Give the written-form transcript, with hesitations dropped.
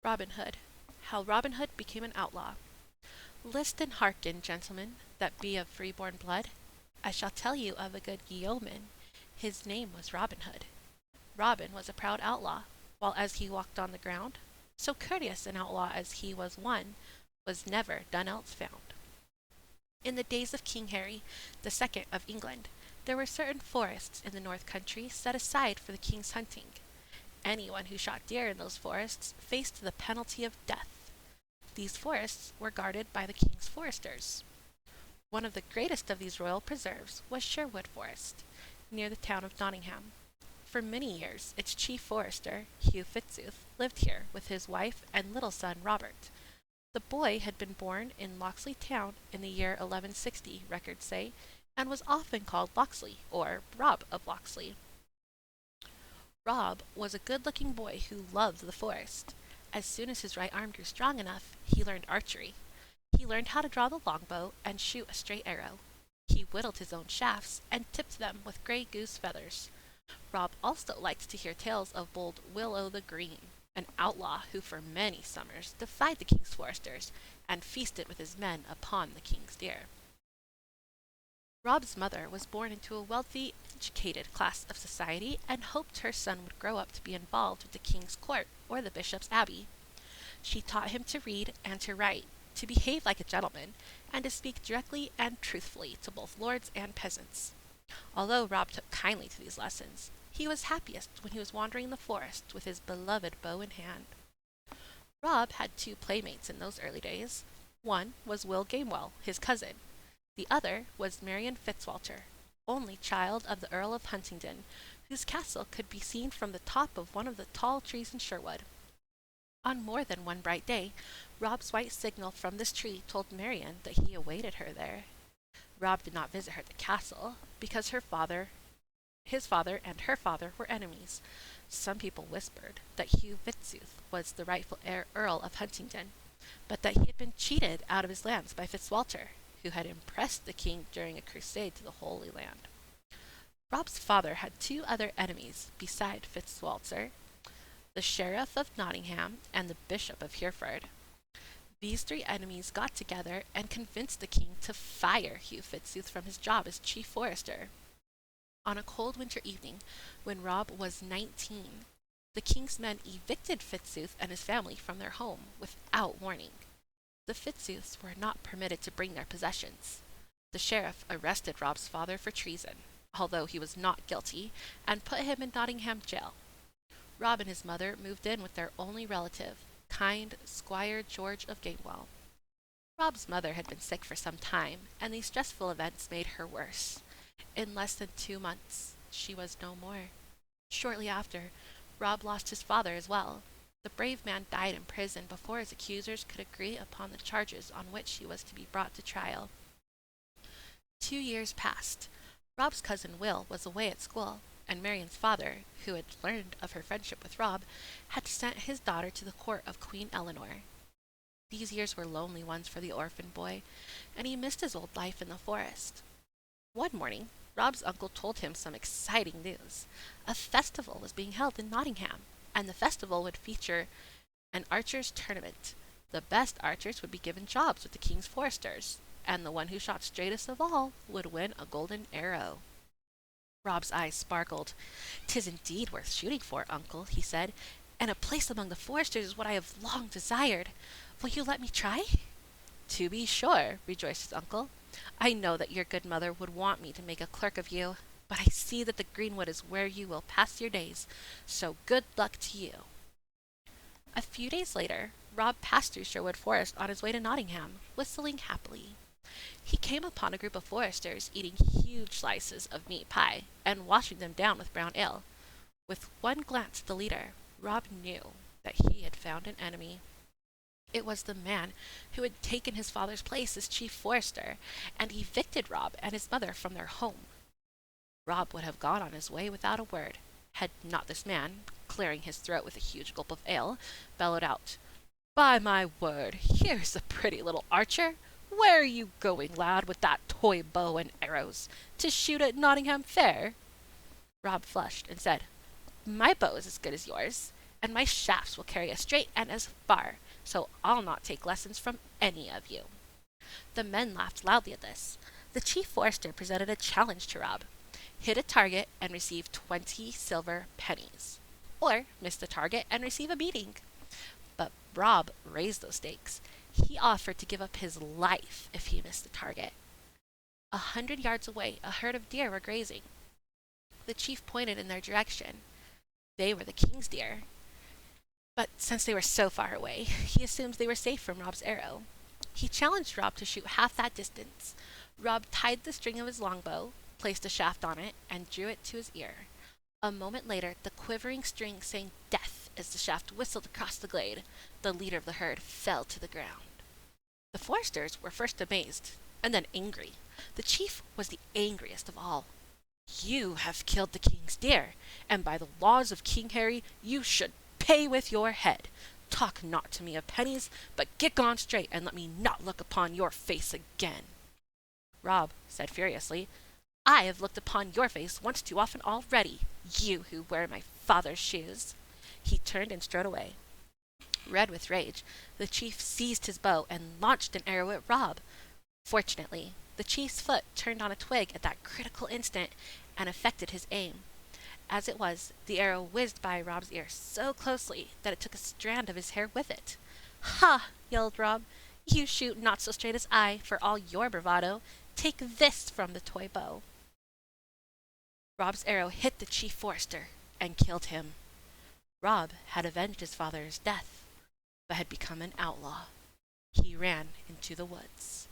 Robin Hood. How Robin Hood became an outlaw. List and hearken, gentlemen, that be of free-born blood. I shall tell you of a good yeoman. His name was Robin Hood. Robin was a proud outlaw, while as he walked on the ground, so courteous an outlaw as he was one, was never done else found. In the days of King Harry the Second of England, there were certain forests in the north country set aside for the king's hunting. Anyone who shot deer in those forests faced the penalty of death. These forests were guarded by the king's foresters. One of the greatest of these royal preserves was Sherwood Forest, near the town of Nottingham. For many years its chief forester, Hugh Fitzooth, lived here with his wife and little son Robert. The boy had been born in Locksley Town in the year 1160, records say, and was often called Locksley, or Rob of Locksley. Rob was a good-looking boy who loved the forest. As soon as his right arm grew strong enough, he learned archery. He learned how to draw the longbow and shoot a straight arrow. He whittled his own shafts and tipped them with gray goose feathers. Rob also liked to hear tales of bold Will o' the Green, an outlaw who for many summers defied the king's foresters and feasted with his men upon the king's deer. Rob's mother was born into a wealthy, educated class of society and hoped her son would grow up to be involved with the king's court or the bishop's abbey. She taught him to read and to write, to behave like a gentleman, and to speak directly and truthfully to both lords and peasants. Although Rob took kindly to these lessons, he was happiest when he was wandering the forest with his beloved bow in hand. Rob had two playmates in those early days. One was Will Gamewell, his cousin. The other was Marian Fitzwalter, only child of the Earl of Huntingdon, whose castle could be seen from the top of one of the tall trees in Sherwood. On more than one bright day, Rob's white signal from this tree told Marian that he awaited her there. Rob did not visit her at the castle, because his father and her father were enemies. Some people whispered that Hugh Fitzooth was the rightful Earl of Huntingdon, but that he had been cheated out of his lands by Fitzwalter, who had impressed the king during a crusade to the Holy Land. Rob's father had two other enemies beside Fitzwalter, the Sheriff of Nottingham and the Bishop of Hereford. These three enemies got together and convinced the king to fire Hugh Fitzooth from his job as chief forester. On a cold winter evening, when Rob was 19, the king's men evicted Fitzooth and his family from their home without warning. The Fitzooths were not permitted to bring their possessions. The sheriff arrested Rob's father for treason, although he was not guilty, and put him in Nottingham jail. Rob and his mother moved in with their only relative, kind Squire George of Gamewell. Rob's mother had been sick for some time, and these stressful events made her worse. In less than 2 months, she was no more. Shortly after, Rob lost his father as well. The brave man died in prison before his accusers could agree upon the charges on which he was to be brought to trial. 2 years passed. Rob's cousin Will was away at school, and Marian's father, who had learned of her friendship with Rob, had sent his daughter to the court of Queen Eleanor. These years were lonely ones for the orphan boy, and he missed his old life in the forest. One morning, Rob's uncle told him some exciting news. A festival was being held in Nottingham, and the festival would feature an archers' tournament. The best archers would be given jobs with the king's foresters, and the one who shot straightest of all would win a golden arrow. Rob's eyes sparkled. "'Tis indeed worth shooting for, uncle," he said, "and a place among the foresters is what I have long desired. Will you let me try?" "To be sure," rejoiced his uncle. "I know that your good mother would want me to make a clerk of you, but I see that the greenwood is where you will pass your days, so good luck to you." A few days later, Rob passed through Sherwood Forest on his way to Nottingham, whistling happily. He came upon a group of foresters eating huge slices of meat pie and washing them down with brown ale. With one glance at the leader, Rob knew that he had found an enemy. It was the man who had taken his father's place as chief forester and evicted Rob and his mother from their home. Rob would have gone on his way without a word, had not this man, clearing his throat with a huge gulp of ale, bellowed out, "By my word, here's a pretty little archer! Where are you going, lad, with that toy bow and arrows? To shoot at Nottingham Fair?" Rob flushed and said, "My bow is as good as yours, and my shafts will carry as straight and as far, so I'll not take lessons from any of you." The men laughed loudly at this. The chief forester presented a challenge to Rob: hit a target and receive 20 silver pennies, or miss the target and receive a beating. But Rob raised those stakes. He offered to give up his life if he missed the target. 100 yards away, a herd of deer were grazing. The chief pointed in their direction. They were the king's deer. But since they were so far away, he assumed they were safe from Rob's arrow. He challenged Rob to shoot half that distance. Rob tied the string of his longbow, placed a shaft on it, and drew it to his ear. A moment later, the quivering string sang death as the shaft whistled across the glade. The leader of the herd fell to the ground. The foresters were first amazed, and then angry. The chief was the angriest of all. "You have killed the king's deer, and by the laws of King Harry, you should pay with your head. Talk not to me of pennies, but get gone straight and let me not look upon your face again." Rob said furiously, "I have looked upon your face once too often already, you who wear my father's shoes." He turned and strode away. Red with rage, the chief seized his bow and launched an arrow at Rob. Fortunately, the chief's foot turned on a twig at that critical instant and affected his aim. As it was, the arrow whizzed by Rob's ear so closely that it took a strand of his hair with it. "Ha!" yelled Rob. "You shoot not so straight as I, for all your bravado. Take this from the toy bow." Rob's arrow hit the chief forester and killed him. Rob had avenged his father's death, but had become an outlaw. He ran into the woods.